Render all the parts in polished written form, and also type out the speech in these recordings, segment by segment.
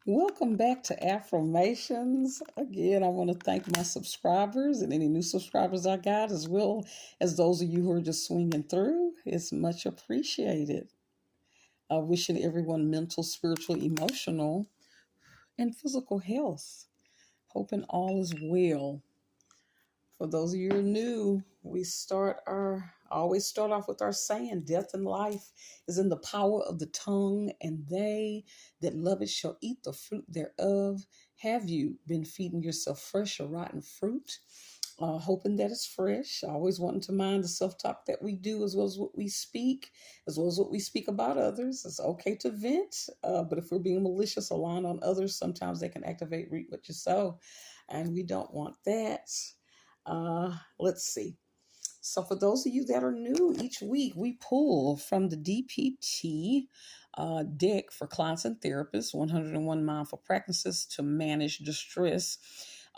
Welcome back to Affirmations. Again, I want to thank my subscribers and any new subscribers I got, as well as those of you who are just swinging through. It's much appreciated. Wishing everyone mental, spiritual, emotional, and physical health. Hoping all is well. For those of you who are new, always start off with our saying, death and life is in the power of the tongue, and they that love it shall eat the fruit thereof. Have you been feeding yourself fresh or rotten fruit? Hoping that it's fresh. Always wanting to mind the self-talk that we do, as well as what we speak, as well as what we speak about others. It's okay to vent, but if we're being malicious, aligned on others, sometimes they can activate reap what you sow, and we don't want that. Let's see. So, for those of you that are new, each week we pull from the DPT deck for clients and therapists, 101 mindful practices to manage distress,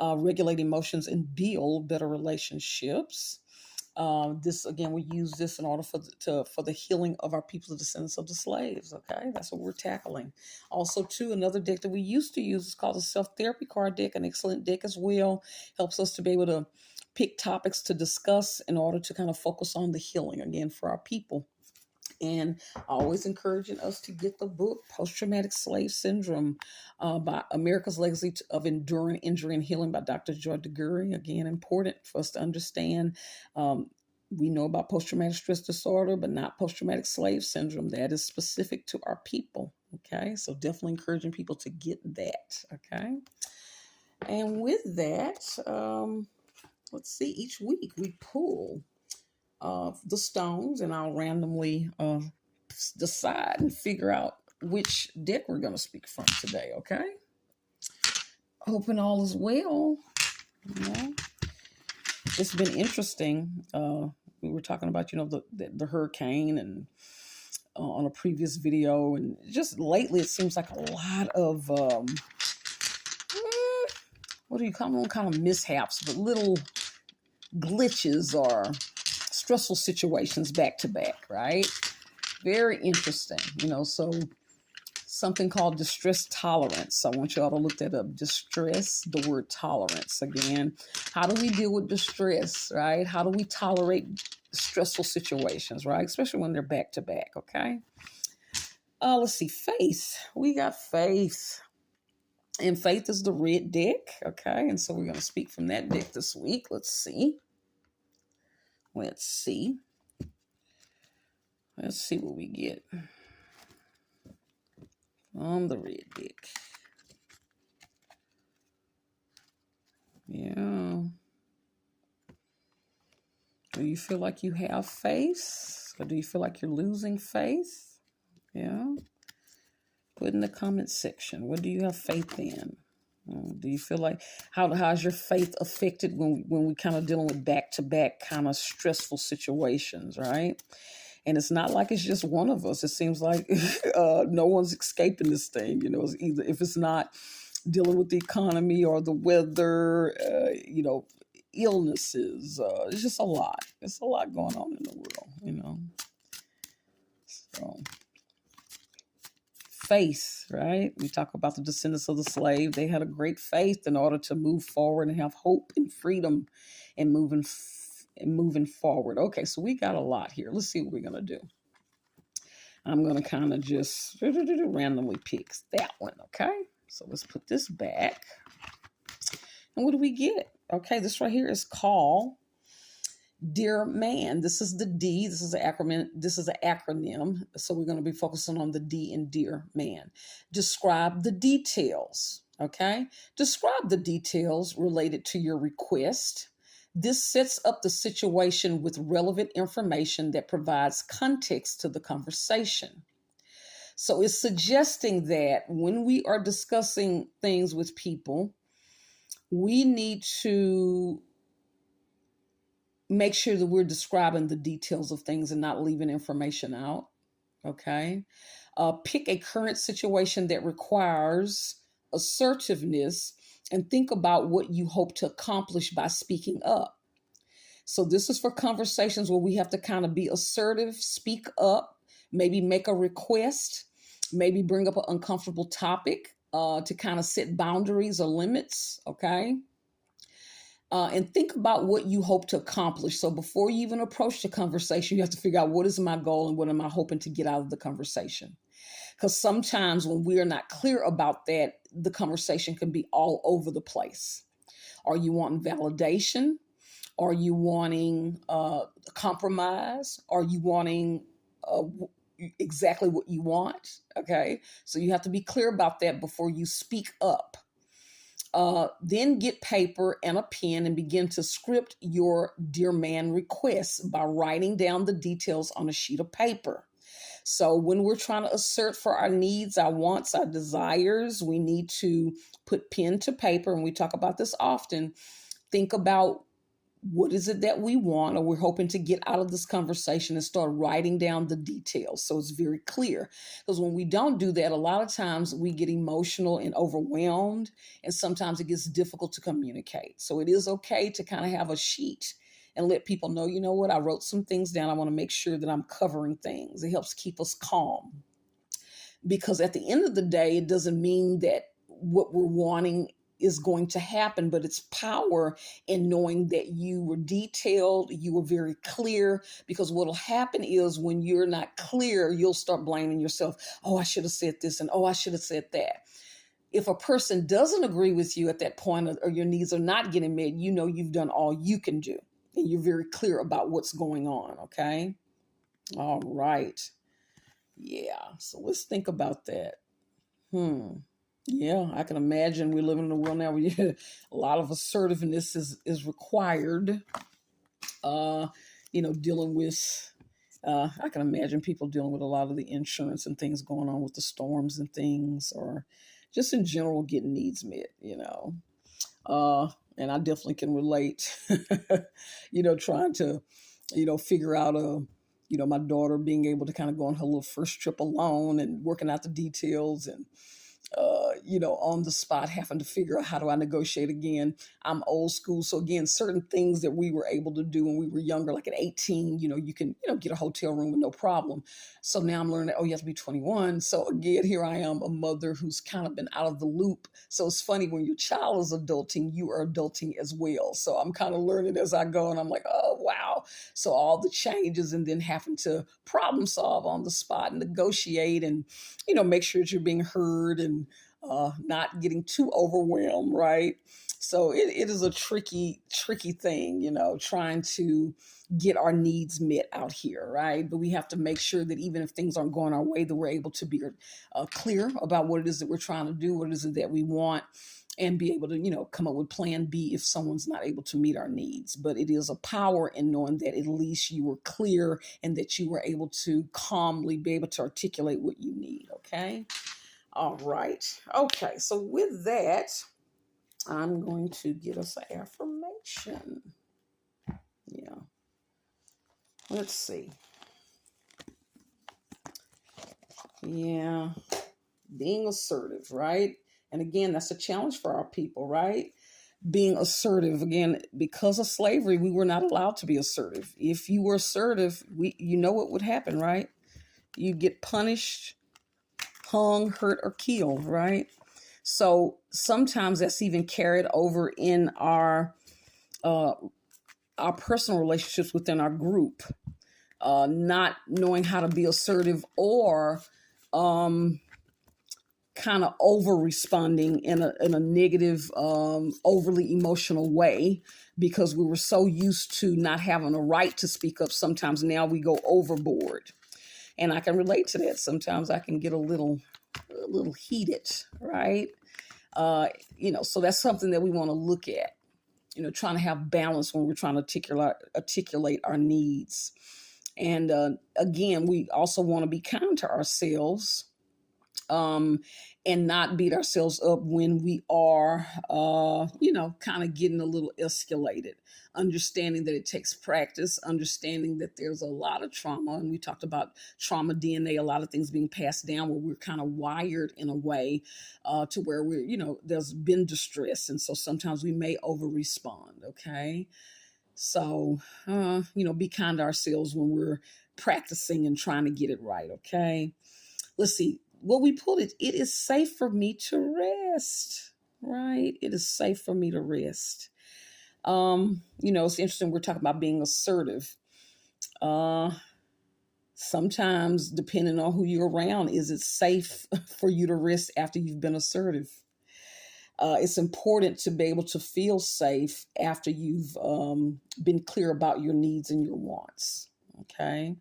regulate emotions, and build better relationships. This again, we use this in order for the healing of our people, the descendants of the slaves. Okay, that's what we're tackling. Also, too, another deck that we used to use is called the self therapy card deck, an excellent deck as well. Helps us to be able to pick topics to discuss in order to kind of focus on the healing again for our people. And always encouraging us to get the book Post Traumatic Slave Syndrome by America's Legacy of Enduring Injury and Healing by Dr. Joy DeGury. Again, important for us to understand. We know about post-traumatic stress disorder, but not post-traumatic slave syndrome. That is specific to our people. Okay, so definitely encouraging people to get that. Okay, and with that, let's see, each week we pull the stones, and I'll randomly decide and figure out which deck we're going to speak from today. Okay, hoping all is well. You know, it's been interesting. We were talking about the hurricane and on a previous video, and just lately it seems like a lot of what do you call them? Kind of mishaps, but little glitches or stressful situations back to back, right? Very interesting, so something called distress tolerance. I want you all to look that up. Distress, the word tolerance. Again, how do we deal with distress, right? How do we tolerate stressful situations, right? Especially when they're back to back, okay? Let's see, faith. We got faith. And faith is the red deck, okay? And so we're going to speak from that deck this week. Let's see. Let's see what we get on the red deck. Yeah. Do you feel like you have faith? Or do you feel like you're losing faith? Yeah. Put in the comment section. What do you have faith in? Do you feel like how's your faith affected when we kind of dealing with back-to-back kind of stressful situations, right? And it's not like it's just one of us. It seems like no one's escaping this thing. It's either, if it's not dealing with the economy or the weather, illnesses. It's just a lot. It's a lot going on in the world, So faith, right? We talk about the descendants of the slave. They had a great faith in order to move forward and have hope and freedom and moving forward. Okay, so we got a lot here. Let's see what we're going to do. I'm going to kind of just randomly pick that one, okay? So let's put this back. And what do we get? Okay, this right here is called Dear Man. This is the D. This is an acronym. So we're going to be focusing on the D in Dear Man. Describe the details. Okay? Describe the details related to your request. This sets up the situation with relevant information that provides context to the conversation. So it's suggesting that when we are discussing things with people, we need to make sure that we're describing the details of things and not leaving information out. Okay. Pick a current situation that requires assertiveness and think about what you hope to accomplish by speaking up. So this is for conversations where we have to kind of be assertive, speak up, maybe make a request, maybe bring up an uncomfortable topic, to kind of set boundaries or limits, okay? And think about what you hope to accomplish. So before you even approach the conversation, you have to figure out what is my goal and what am I hoping to get out of the conversation. Because sometimes when we are not clear about that, the conversation can be all over the place. Are you wanting validation? Are you wanting compromise? Are you wanting exactly what you want? Okay. So you have to be clear about that before you speak up. Then get paper and a pen and begin to script your dear man requests by writing down the details on a sheet of paper. So when we're trying to assert for our needs, our wants, our desires, we need to put pen to paper. And we talk about this often. Think about what is it that we want or we're hoping to get out of this conversation and start writing down the details so it's very clear. Because when we don't do that, a lot of times we get emotional and overwhelmed, and sometimes it gets difficult to communicate. So it is okay to kind of have a sheet and let people know, you know what, I wrote some things down. I want to make sure that I'm covering things. It helps keep us calm. Because at the end of the day, it doesn't mean that what we're wanting is going to happen, but it's power in knowing that you were detailed, you were very clear, because what'll happen is when you're not clear, you'll start blaming yourself. Oh, I should have said this, and oh, I should have said that. If a person doesn't agree with you at that point, or your needs are not getting met, you know you've done all you can do, and you're very clear about what's going on, okay? All right. Yeah, so let's think about that. Yeah, I can imagine we live in a world now where a lot of assertiveness is required. Dealing with, I can imagine people dealing with a lot of the insurance and things going on with the storms and things, or just in general getting needs met. And I definitely can relate, trying to, figure out my daughter being able to kind of go on her little first trip alone and working out the details and, on the spot, having to figure out how do I negotiate again. I'm old school. So again, certain things that we were able to do when we were younger, like at 18, you can, get a hotel room with no problem. So now I'm learning that, you have to be 21. So again, here I am, a mother who's kind of been out of the loop. So it's funny when your child is adulting, you are adulting as well. So I'm kind of learning as I go, and I'm like, oh, wow. So all the changes, and then having to problem solve on the spot and negotiate and, make sure that you're being heard and not getting too overwhelmed, right? So it is a tricky thing, trying to get our needs met out here, right? But we have to make sure that even if things aren't going our way, that we're able to be clear about what it is that we're trying to do, what it is that we want, and be able to, come up with plan B if someone's not able to meet our needs. But it is a power in knowing that at least you were clear and that you were able to calmly be able to articulate what you need, okay? All right. Okay, so with that, I'm going to get us an affirmation. Yeah. Let's see. Yeah. Being assertive, right? And again, that's a challenge for our people, right? Being assertive, again, because of slavery, we were not allowed to be assertive. If you were assertive, you know what would happen, right? You get punished, hung, hurt, or killed, right? So sometimes that's even carried over in our personal relationships within our group, not knowing how to be assertive, or kind of over responding in a negative, overly emotional way, because we were so used to not having a right to speak up. Sometimes now we go overboard, and I can relate to that. Sometimes I can get a little heated, right? So that's something that we want to look at, trying to have balance when we're trying to articulate our needs. And again, we also want to be kind to ourselves, and not beat ourselves up when we are, kind of getting a little escalated. Understanding that it takes practice, understanding that there's a lot of trauma. And we talked about trauma DNA, a lot of things being passed down where we're kind of wired in a way to where we're, there's been distress. And so sometimes we may over respond. Okay. So, be kind to ourselves when we're practicing and trying to get it right. Okay. Let's see. what we pulled it is safe for me to rest, right? It is safe for me to rest. It's interesting. We're talking about being assertive. Uh, Sometimes, depending on who you're around, is it safe for you to rest after you've been assertive? It's important to be able to feel safe after you've been clear about your needs and your wants. Okay.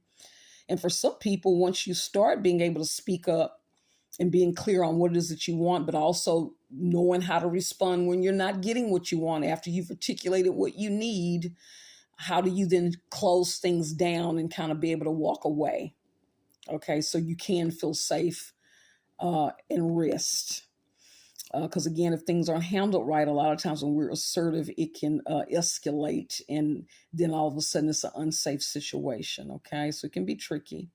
And for some people, once you start being able to speak up and being clear on what it is that you want, but also knowing how to respond when you're not getting what you want after you've articulated what you need, how do you then close things down and kind of be able to walk away? Okay, so you can feel safe and rest. Because again, if things aren't handled right, a lot of times when we're assertive, it can escalate, and then all of a sudden it's an unsafe situation. Okay, so it can be tricky,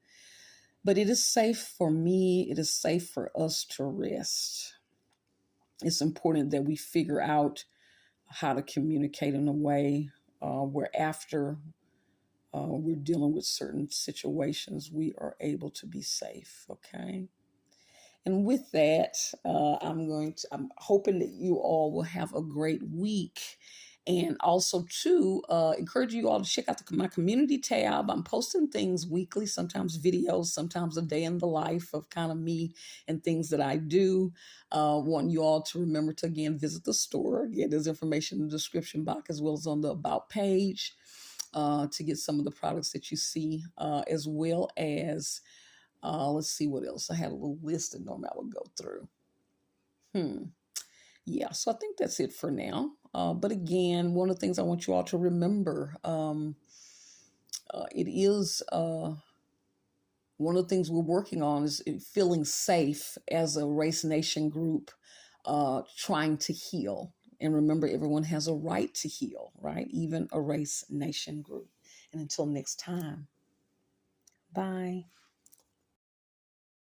but it is safe for me. It is safe for us to rest. It's important that we figure out how to communicate in a way where after we're dealing with certain situations, we are able to be safe. Okay. And with that, I'm hoping that you all will have a great week. And also, too, encourage you all to check out my community tab. I'm posting things weekly, sometimes videos, sometimes a day in the life of kind of me and things that I do. Want you all to remember to, again, visit the store. Again, there's information in the description box as well as on the About page to get some of the products that you see, as well as let's see what else. I had a little list that normally I would go through. Yeah, so I think that's it for now. But again, one of the things I want you all to remember, it is one of the things we're working on is feeling safe as a race nation group, trying to heal. And remember, everyone has a right to heal, right? Even a race nation group. And until next time, bye.